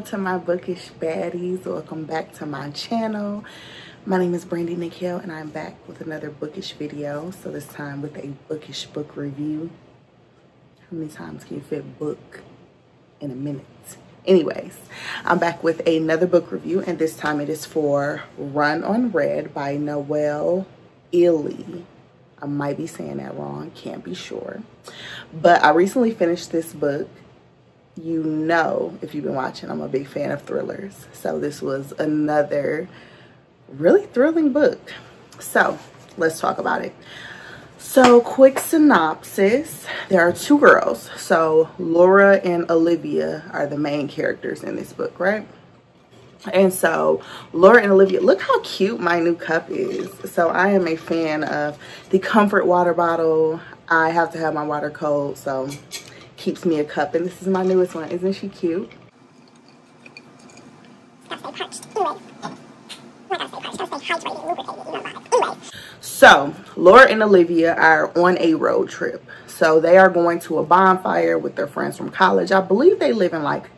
to my bookish baddies. Welcome back to my channel. My name is Brandy Nikhil and I'm back with another bookish video. So this time with a bookish book review. How many times can you fit book in a minute? Anyways, I'm back with another book review, and this time it is for Run on Red by Noelle Ely. I might be saying that wrong, can't be sure. But I recently finished this book. You know, if you've been watching, I'm a big fan of thrillers. So this was another really thrilling book. So let's talk about it. So quick synopsis. There are two girls. So Laura and Olivia are the main characters in this book, right? And so Laura and Olivia, look how cute my new cup is. So I am a fan of the Comfort water bottle. I have to have my water cold, so keeps me a cup, and this is my newest one. Isn't she cute? So Laura and Olivia are on a road trip. So they are going to a bonfire with their friends from college. I believe they live in, like,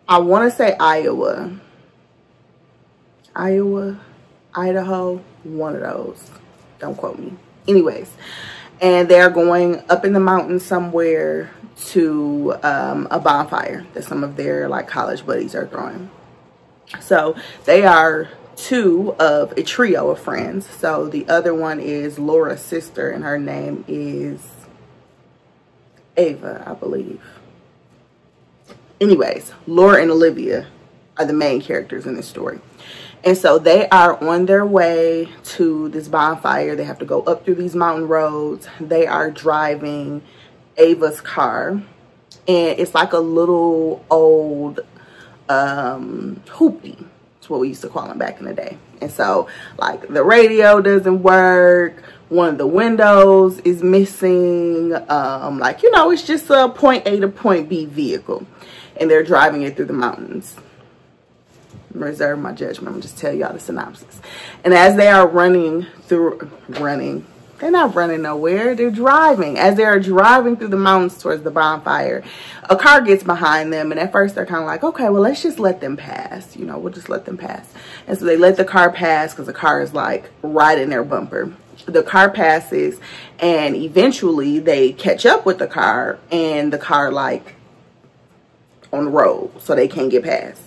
I want to say Iowa, Idaho, one of those. Don't quote me. Anyways, and they're going up in the mountains somewhere to a bonfire that some of their like college buddies are throwing. So they are two of a trio of friends. So the other one is Laura's sister, and her name is Ava, I believe. Anyways, Laura and Olivia are the main characters in this story. And so they are on their way to this bonfire. They have to go up through these mountain roads. They are driving Ava's car, and it's like a little old hoopty. That's what we used to call them back in the day. And so, like, the radio doesn't work. One of the windows is missing. Like, you know, it's just a point A to point B vehicle, and they're driving it through the mountains. Reserve my judgment. I'm just tell y'all the synopsis. And as they are they're not running nowhere, they're driving. As they are driving through the mountains towards the bonfire, a car gets behind them, and at first they're kind of like, okay, well, let's just let them pass, you know, we'll just let them pass. And so they let the car pass because the car is like right in their bumper. The car passes, and eventually they catch up with the car, and the car like on the road, so they can't get past.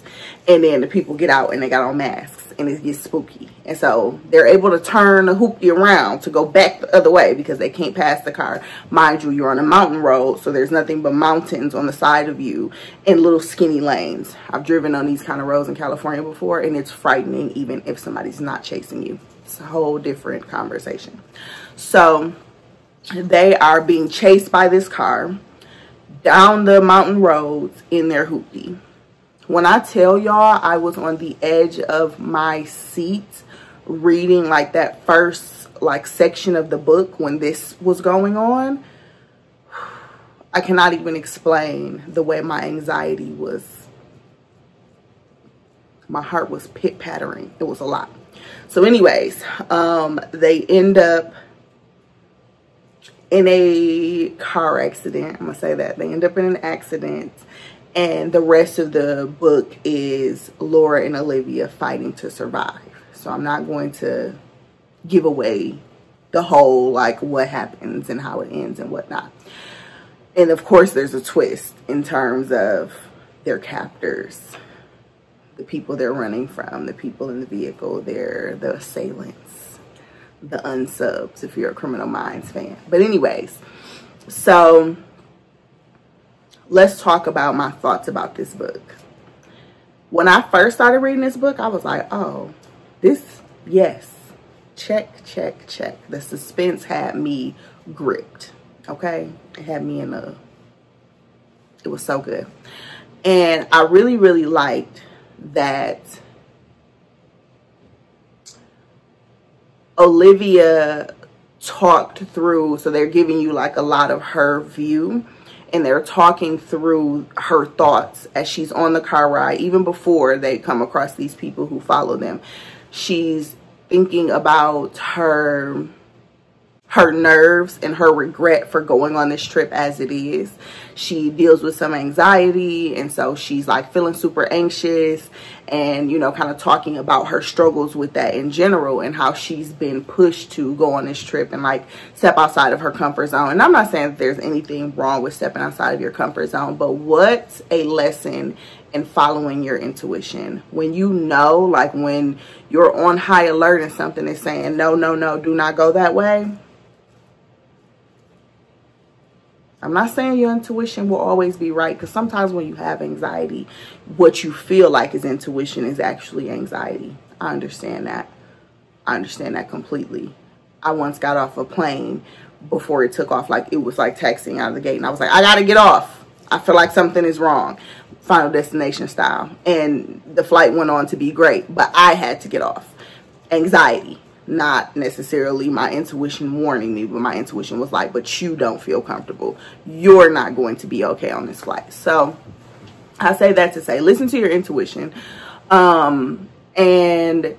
And then the people get out and they got on masks, and it gets spooky. And so they're able to turn the hoopty around to go back the other way because they can't pass the car. Mind you, you're on a mountain road, so there's nothing but mountains on the side of you and little skinny lanes. I've driven on these kind of roads in California before, and it's frightening even if somebody's not chasing you. It's a whole different conversation. So they are being chased by this car down the mountain roads in their hoopty. When I tell y'all I was on the edge of my seat reading like that first like section of the book when this was going on, I cannot even explain the way my anxiety was. My heart was pit-pattering. It was a lot. So anyways, they end up in a car accident. I'm gonna say that. They end up in an accident. And the rest of the book is Laura and Olivia fighting to survive. So I'm not going to give away the whole, like, what happens and how it ends and whatnot. And of course, there's a twist in terms of their captors, the people they're running from, the people in the vehicle, they're the assailants, the unsubs, if you're a Criminal Minds fan. But anyways, so let's talk about my thoughts about this book. When I first started reading this book, I was like, oh, this, yes, check, check, check. The suspense had me gripped, okay? It had me in a, it was so good. And I really, really liked that Olivia talked through, so they're giving you like a lot of her view, and they're talking through her thoughts as she's on the car ride, even before they come across these people who follow them. She's thinking about her her nerves and her regret for going on this trip as it is. She deals with some anxiety, and so she's like feeling super anxious and, you know, kind of talking about her struggles with that in general and how she's been pushed to go on this trip and like step outside of her comfort zone. And I'm not saying that there's anything wrong with stepping outside of your comfort zone, but what's a lesson in following your intuition when you know, like when you're on high alert and something is saying no, no, no, do not go that way. I'm not saying your intuition will always be right, because sometimes when you have anxiety, what you feel like is intuition is actually anxiety. I understand that. I understand that completely. I once got off a plane before it took off. Like, it was like texting out of the gate, and I was like, I gotta get off. I feel like something is wrong. Final Destination style. And the flight went on to be great, but I had to get off. Anxiety. Not necessarily my intuition warning me, but my intuition was like, but you don't feel comfortable. You're not going to be okay on this flight. So I say that to say, listen to your intuition. And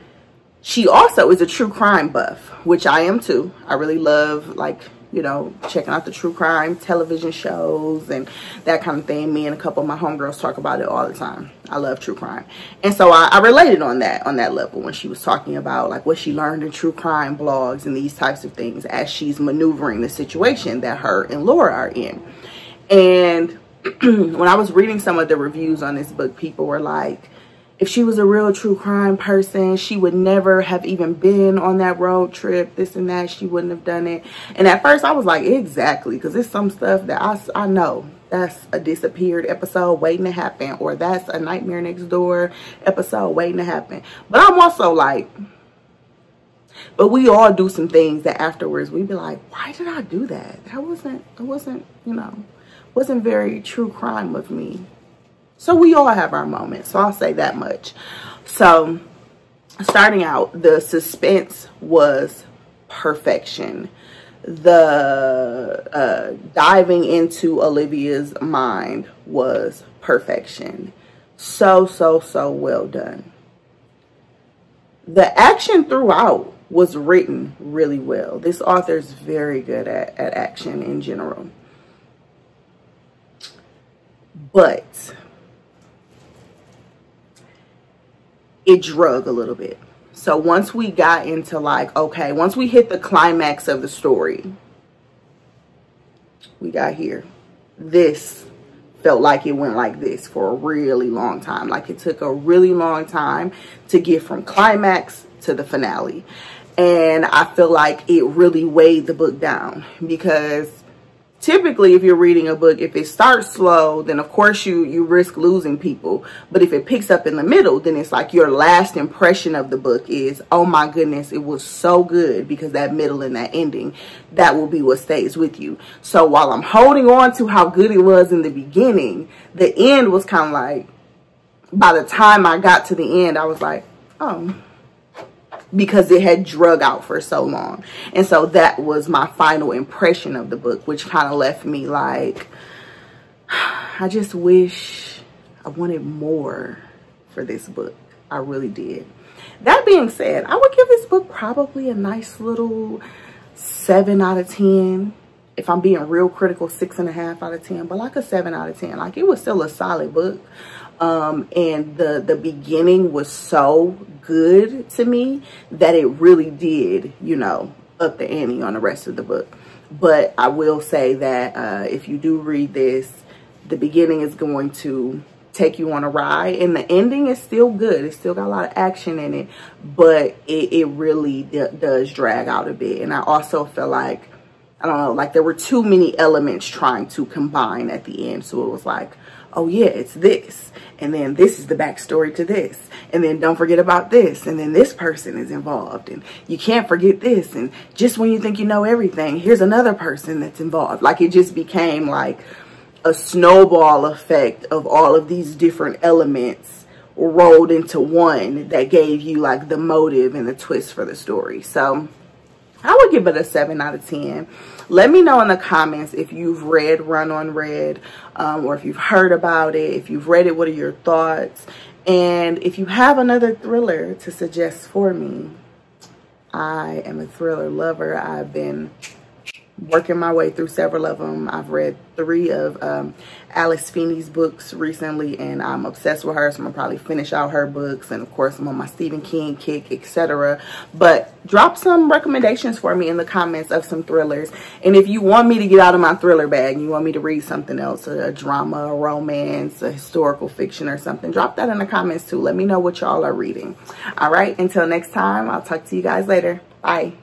she also is a true crime buff, which I am too. I really love, like, you know, checking out the true crime television shows and that kind of thing. Me and a couple of my homegirls talk about it all the time. I love true crime. And so I related on that level when she was talking about like what she learned in true crime blogs and these types of things as she's maneuvering the situation that her and Laura are in. And when I was reading some of the reviews on this book, people were like, if she was a real true crime person, she would never have even been on that road trip, this and that. She wouldn't have done it. And at first I was like, exactly, because there's some stuff that I know that's a disappeared episode waiting to happen, or that's a Nightmare Next Door episode waiting to happen. But I'm also like, but we all do some things that afterwards we be like, why did I do that? That wasn't, you know, wasn't very true crime of me. So we all have our moments. So I'll say that much. So starting out, the suspense was perfection. The diving into Olivia's mind was perfection. So well done. The action throughout was written really well. This author's very good at action in general. But it drug a little bit. So once we got into like, okay, once we hit the climax of the story, we got here. This felt like it went like this for a really long time. Like it took a really long time to get from climax to the finale. And I feel like it really weighed the book down, because typically, if you're reading a book, if it starts slow, then of course you risk losing people. But if it picks up in the middle, then it's like your last impression of the book is, oh my goodness, it was so good, because that middle and that ending, that will be what stays with you. So while I'm holding on to how good it was in the beginning, the end was kind of like, by the time I got to the end, I was like, oh, because it had drug out for so long. And so that was my final impression of the book, which kind of left me like, I just wish I wanted more for this book. I really did. That being said, I would give this book probably a nice little 7 out of 10. If I'm being real critical, 6.5 out of 10, but like a 7 out of 10. Like, it was still a solid book. And the beginning was so good to me that it really did, you know, up the ante on the rest of the book. But I will say that if you do read this, the beginning is going to take you on a ride, and the ending is still good. It's still got a lot of action in it, but it really does drag out a bit. And I also feel like, I don't know, like there were too many elements trying to combine at the end. So it was like, oh yeah, it's this, and then this is the backstory to this, and then don't forget about this, and then this person is involved, and you can't forget this, and just when you think you know everything, here's another person that's involved. Like, it just became like a snowball effect of all of these different elements rolled into one that gave you like the motive and the twist for the story. So I would give it a 7 out of 10. Let me know in the comments if you've read Run on Red, or if you've heard about it. If you've read it, what are your thoughts? And if you have another thriller to suggest for me, I am a thriller lover. I've been working my way through several of them. I've read 3 of Alice Feeney's books recently, and I'm obsessed with her, so I'm gonna probably finish out her books. And of course, I'm on my Stephen King kick, etc. But drop some recommendations for me in the comments of some thrillers. And if you want me to get out of my thriller bag, you want me to read something else, a drama, a romance, a historical fiction or something, drop that in the comments too. Let me know what y'all are reading. All right, until next time, I'll talk to you guys later. Bye.